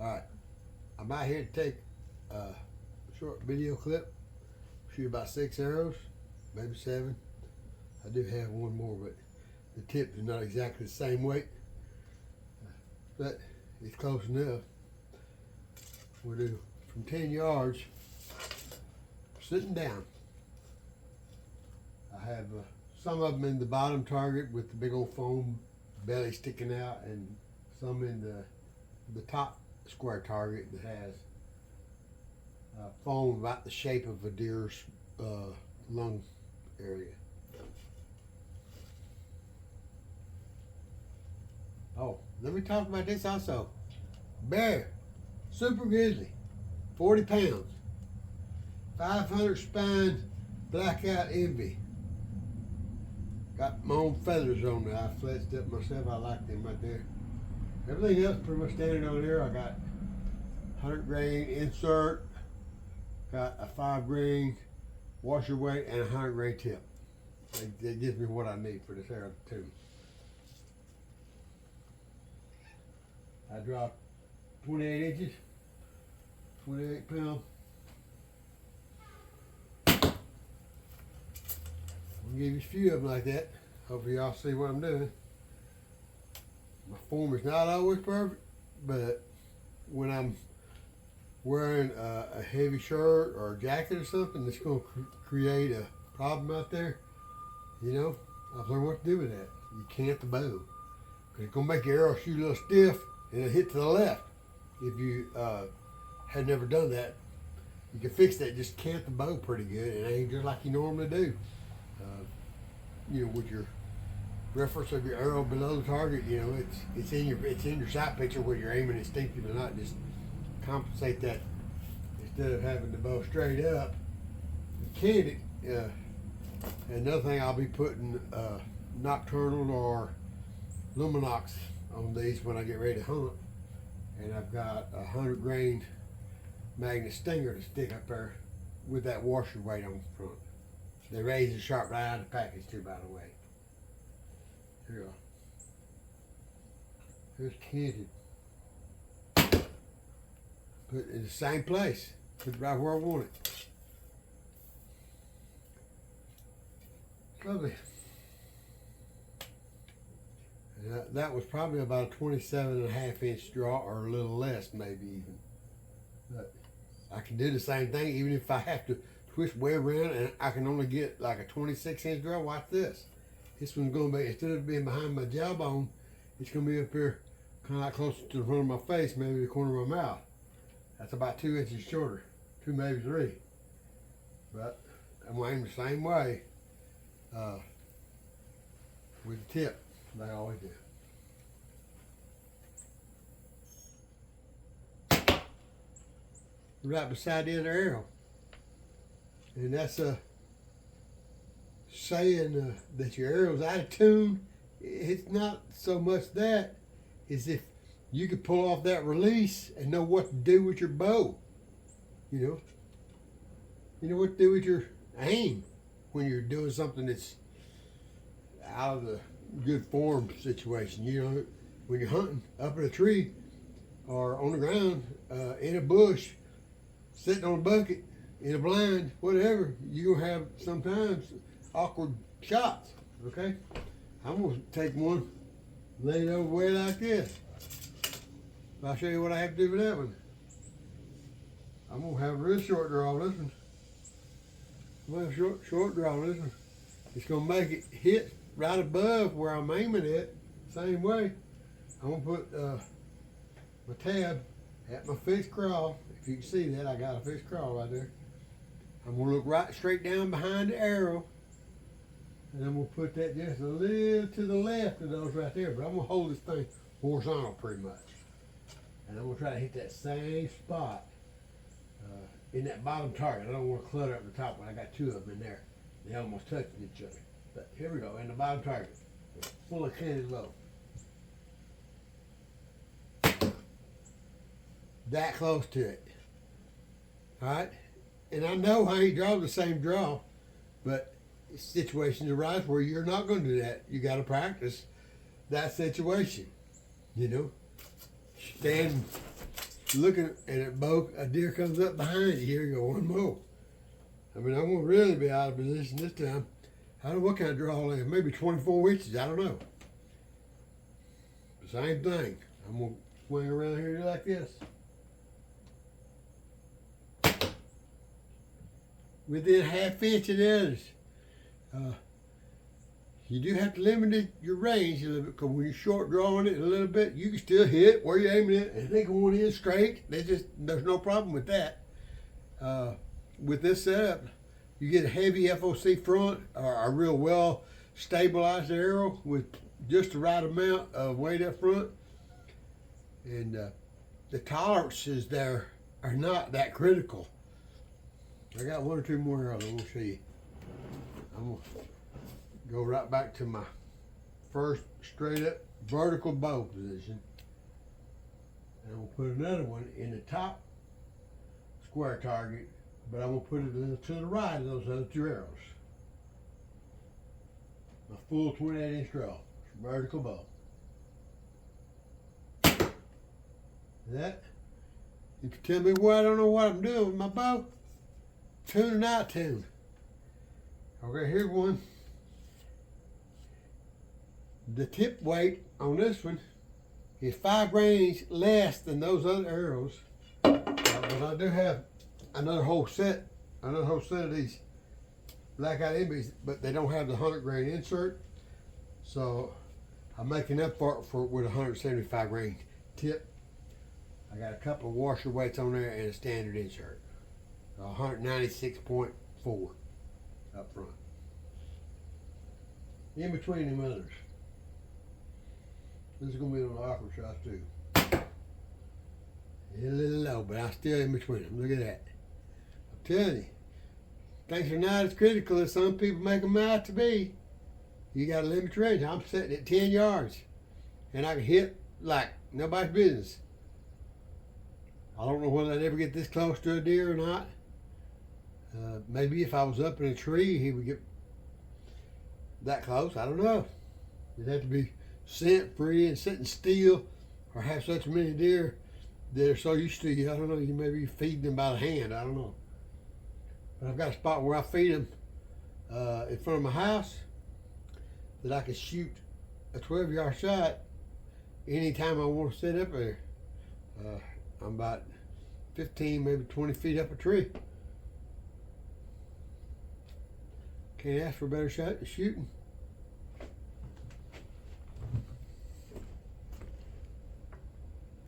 Alright, I'm out here to take a short video clip, shoot about 6 arrows, maybe 7. I do have one more, but the tip is not exactly the same weight, but it's close enough. We'll do from 10 yards, sitting down. I have some of them in the bottom target with the big old foam belly sticking out, and some in the top square target that has foam about the shape of a deer's lung area. Oh, let me talk about this also. Bear, Super Grizzly, 40 pounds, 500 spine, blackout envy. Got my own feathers on there. I fletched up myself. I like them right there. Everything else pretty much standing on there. I got 100 grain insert, got a 5 grain washer weight, and a 100 grain tip. That gives me what I need for this arrow too. I dropped 28 inches, 28 pounds. I'll give you a few of them like that. Hopefully y'all see what I'm doing. My form is not always perfect, but when I'm wearing a heavy shirt or a jacket or something that's going to create a problem out there, you know, I've learned what to do with that. You cant the bow. Because it's going to make your arrow shoot a little stiff and it'll hit to the left. If you had never done that, you can fix that. Just cant the bow pretty good and aim just like you normally do. You know, with your reference of your arrow below the target, you know, it's in your sight picture whether you're aiming instinctive or not. Just compensate that instead of having the bow straight up. Cant it. Another thing, I'll be putting nocturnal or luminox on these when I get ready to hunt, and I've got a 100 grain magnet stinger to stick up there with that washer weight on front. They razor sharp right out of the package too, by the way. Here you go. Here's canted. Put it in the same place. Put it right where I want it. Lovely. And that was probably about a 27.5 inch draw, or a little less, maybe even. But I can do the same thing even if I have to twist way around and I can only get like a 26 inch draw. Watch this. This one's going to be, instead of being behind my jawbone, it's going to be up here kind of like closer to the front of my face, maybe the corner of my mouth. That's about 2 inches shorter, 2 maybe 3. But I'm going to aim the same way with the tip, like I always do. Right beside the other arrow. And that's saying that your arrow's out of tune. It's not so much that, as if you could pull off that release and know what to do with your bow. You know what to do with your aim when you're doing something that's out of the good form situation. You know, when you're hunting up in a tree or on the ground, in a bush, sitting on a bucket, in a blind, whatever, you're gonna have sometimes awkward shots, okay? I'm gonna take one, lay it over way like this. I'll show you what I have to do with that one. I'm gonna have a real short draw on this one. I'm gonna have a short draw on this one. It's gonna make it hit right above where I'm aiming at, same way. I'm gonna put my tab at my fixed crawl. If you can see that, I got a fixed crawl right there. I'm gonna look right straight down behind the arrow, and I'm gonna put that just a little to the left of those right there, but I'm gonna hold this thing horizontal pretty much. And I'm gonna try to hit that same spot in that bottom target. I don't wanna clutter up the top one. I got 2 of them in there. They almost touching each other. But here we go, in the bottom target, full of canted low. That close to it. All right? And I know I ain't drawn the same draw, but situations arise where you're not going to do that. You got to practice that situation. You know, stand looking and a deer comes up behind you. Here you go, one more. I mean, I'm gonna really be out of position this time. I don't know what kind of draw it is. Maybe 24 inches. I don't know. Same thing. I'm gonna swing around here like this. Within half inch of the others. You do have to limit your range a little bit, because when you're short drawing it a little bit, you can still hit where you're aiming it, and they going in straight. There's no problem with that. With this setup, you get a heavy FOC front or a real well stabilized arrow with just the right amount of weight up front, and the tolerances there are not that critical. I got one or two more arrows. I'm gonna show you. I'm gonna go right back to my first straight up vertical bow position, and I'm gonna put another one in the top square target, but I'm gonna put it a little to the right of those other two arrows. My full 28-inch draw, vertical bow. That, you can tell me why I don't know what I'm doing with my bow. Tune or not tune. Okay, here's one. The tip weight on this one is 5 grains less than those other arrows. But I do have another whole set of these Blackout Envies, but they don't have the 100 grain insert. So I'm making up for it with a 175 grain tip. I got a couple of washer weights on there and a standard insert. 196.4 up front. In between them others. This is gonna be on the awkward shots too. A little low, but I'm still in between them. Look at that. I'm telling you, things are not as critical as some people make them out to be. You got to limit your range. I'm sitting at 10 yards, and I can hit like nobody's business. I don't know whether I'd ever get this close to a deer or not. Maybe if I was up in a tree, he would get that close. I don't know. You'd have to be scent free and sitting still, or have such many deer that are so used to you. I don't know. You maybe feed them by the hand. I don't know. But I've got a spot where I feed them in front of my house that I can shoot a 12-yard shot anytime I want to sit up there. I'm about 15, maybe 20 feet up a tree. Can't ask for a better shot at shooting.